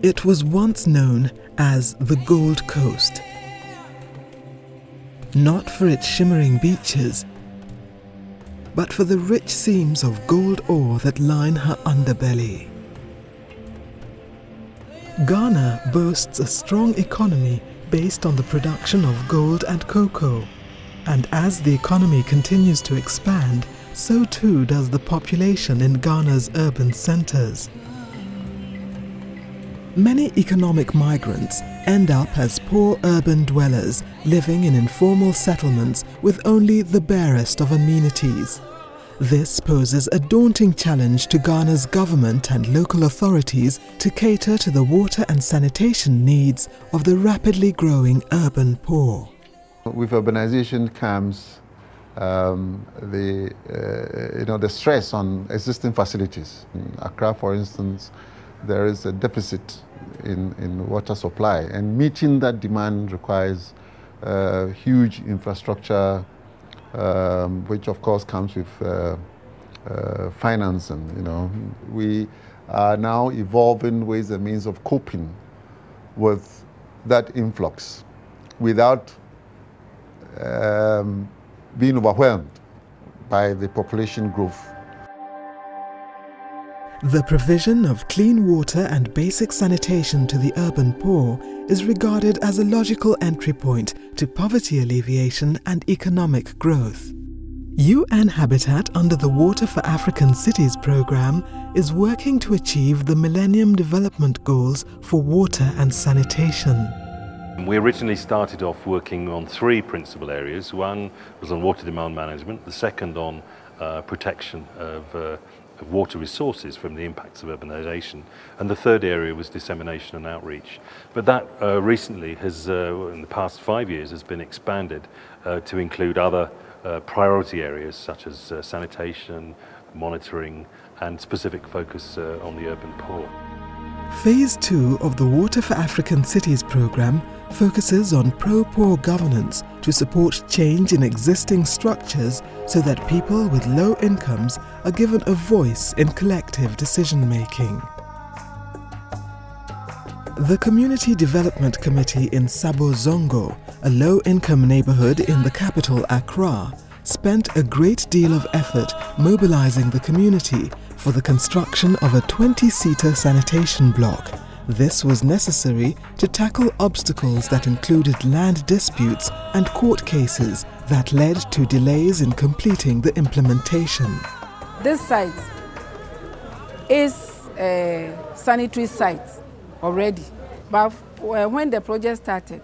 It was once known as the Gold Coast. Not for its shimmering beaches, but for the rich seams of gold ore that line her underbelly. Ghana boasts a strong economy based on the production of gold and cocoa, and as the economy continues to expand, so too does the population in Ghana's urban centers. Many economic migrants end up as poor urban dwellers living in informal settlements with only the barest of amenities. This poses a daunting challenge to Ghana's government and local authorities to cater to the water and sanitation needs of the rapidly growing urban poor. With urbanization comes the stress on existing facilities. In Accra, for instance, there is a deficit in water supply, and meeting that demand requires huge infrastructure, which of course comes with financing. We are now evolving ways and means of coping with that influx without being overwhelmed by the population growth. The provision of clean water and basic sanitation to the urban poor is regarded as a logical entry point to poverty alleviation and economic growth. UN Habitat, under the Water for African Cities program, is working to achieve the Millennium Development Goals for water and sanitation. We originally started off working on 3 principal areas. One was on water demand management, the second on protection of water resources from the impacts of urbanization, and the third area was dissemination and outreach. But that recently has, in the past 5 years, has been expanded to include other priority areas such as sanitation, monitoring, and specific focus on the urban poor. Phase 2 of the Water for African Cities program focuses on pro-poor governance to support change in existing structures so that people with low incomes are given a voice in collective decision-making. The Community Development Committee in Sabo Zongo, a low-income neighborhood in the capital Accra, spent a great deal of effort mobilizing the community for the construction of a 20-seater sanitation block. This was necessary to tackle obstacles that included land disputes and court cases that led to delays in completing the implementation. This site is a sanitary site already, but when the project started,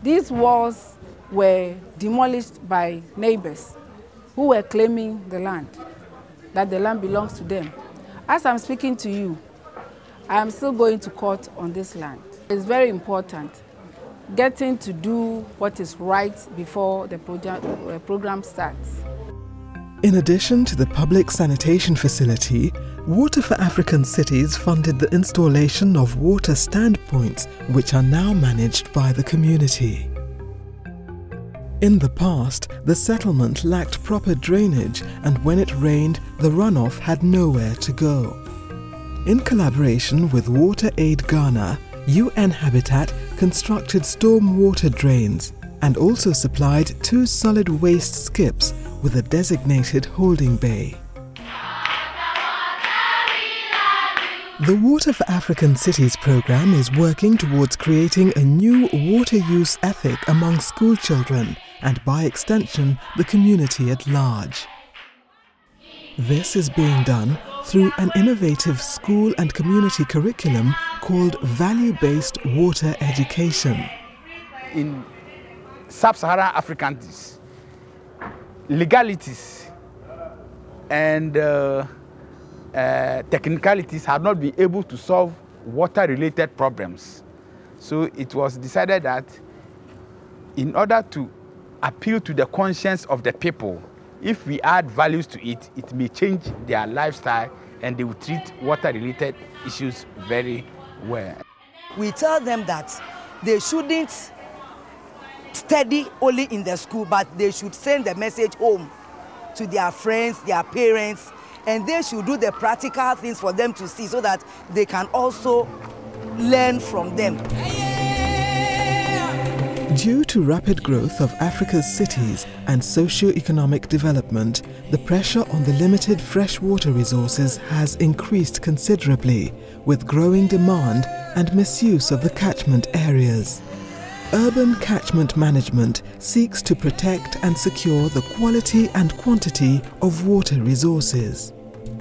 these walls were demolished by neighbors who were claiming the land, that the land belongs to them. As I'm speaking to you, I am still going to court on this land. It's very important getting to do what is right before the program starts. In addition to the public sanitation facility, Water for African Cities funded the installation of water standpoints, which are now managed by the community. In the past, the settlement lacked proper drainage, and when it rained, the runoff had nowhere to go. In collaboration with Water Aid Ghana, UN Habitat constructed storm water drains and also supplied 2 solid waste skips with a designated holding bay. The Water for African Cities program is working towards creating a new water use ethic among school children and, by extension, the community at large. This is being done through an innovative school and community curriculum called Value-Based Water Education. In sub-Saharan African countries, legalities and technicalities have not been able to solve water-related problems. So it was decided that in order to appeal to the conscience of the people, if we add values to it, it may change their lifestyle and they will treat water-related issues very well. We tell them that they shouldn't study only in the school, but they should send the message home to their friends, their parents, and they should do the practical things for them to see so that they can also learn from them. Due to rapid growth of Africa's cities and socio-economic development, the pressure on the limited freshwater resources has increased considerably, with growing demand and misuse of the catchment areas. Urban catchment management seeks to protect and secure the quality and quantity of water resources.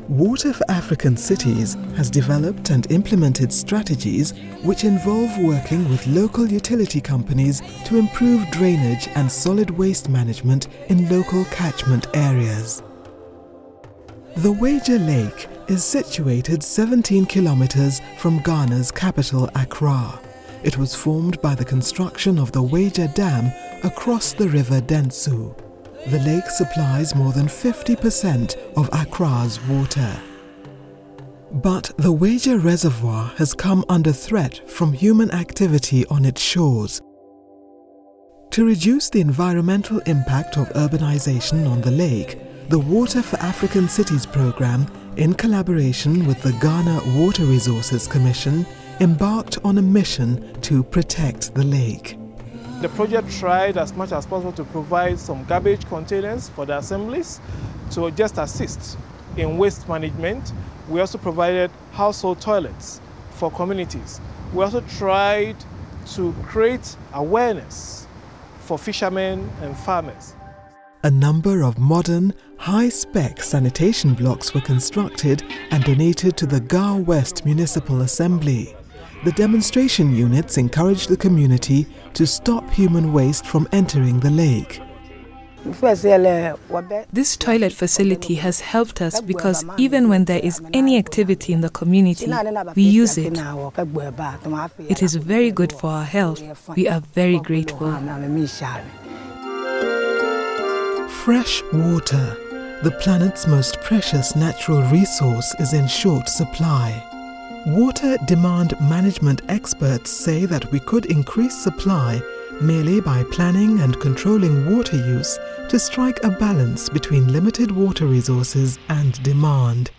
Water for African Cities has developed and implemented strategies which involve working with local utility companies to improve drainage and solid waste management in local catchment areas. The Wager Lake is situated 17 kilometers from Ghana's capital, Accra. It was formed by the construction of the Wager Dam across the river Dentsu. The lake supplies more than 50% of Accra's water. But the Wager Reservoir has come under threat from human activity on its shores. To reduce the environmental impact of urbanization on the lake, the Water for African Cities program, in collaboration with the Ghana Water Resources Commission, embarked on a mission to protect the lake. The project tried as much as possible to provide some garbage containers for the assemblies to just assist in waste management. We also provided household toilets for communities. We also tried to create awareness for fishermen and farmers. A number of modern, high-spec sanitation blocks were constructed and donated to the Ga West Municipal Assembly. The demonstration units encouraged the community to stop human waste from entering the lake. This toilet facility has helped us because even when there is any activity in the community, we use it. It is very good for our health. We are very grateful. Fresh water, the planet's most precious natural resource, is in short supply. Water demand management experts say that we could increase supply merely by planning and controlling water use to strike a balance between limited water resources and demand.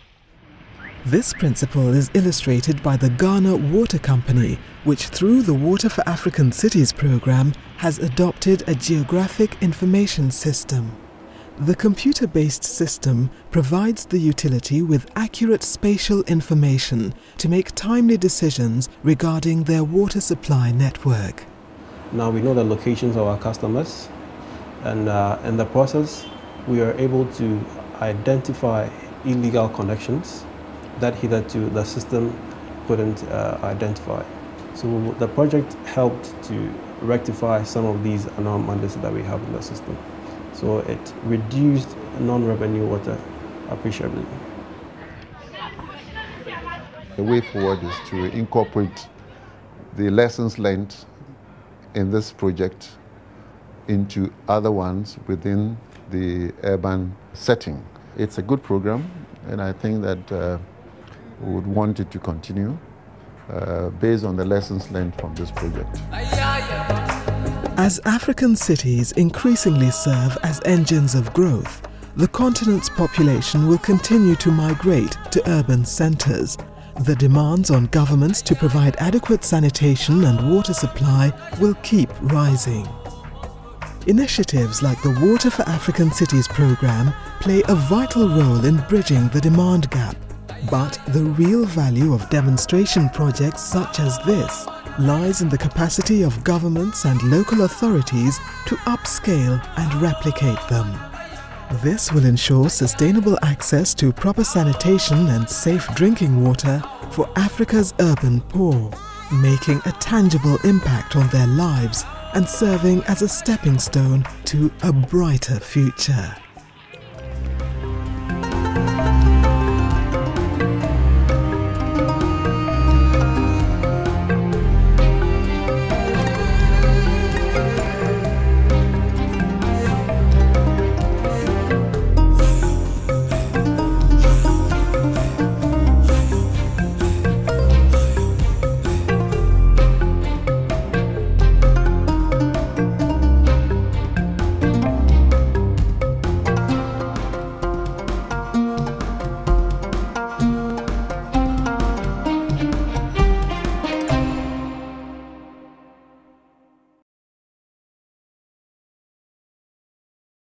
This principle is illustrated by the Ghana Water Company, which through the Water for African Cities program has adopted a geographic information system. The computer-based system provides the utility with accurate spatial information to make timely decisions regarding their water supply network. Now we know the locations of our customers, and in the process we are able to identify illegal connections that hitherto the system couldn't identify. So the project helped to rectify some of these anomalies that we have in the system. So it reduced non-revenue water appreciably. The way forward is to incorporate the lessons learned in this project into other ones within the urban setting. It's a good program, and I think that we would want it to continue based on the lessons learned from this project. As African cities increasingly serve as engines of growth, the continent's population will continue to migrate to urban centres. The demands on governments to provide adequate sanitation and water supply will keep rising. Initiatives like the Water for African Cities program play a vital role in bridging the demand gap. But the real value of demonstration projects such as this lies in the capacity of governments and local authorities to upscale and replicate them. This will ensure sustainable access to proper sanitation and safe drinking water for Africa's urban poor, making a tangible impact on their lives and serving as a stepping stone to a brighter future.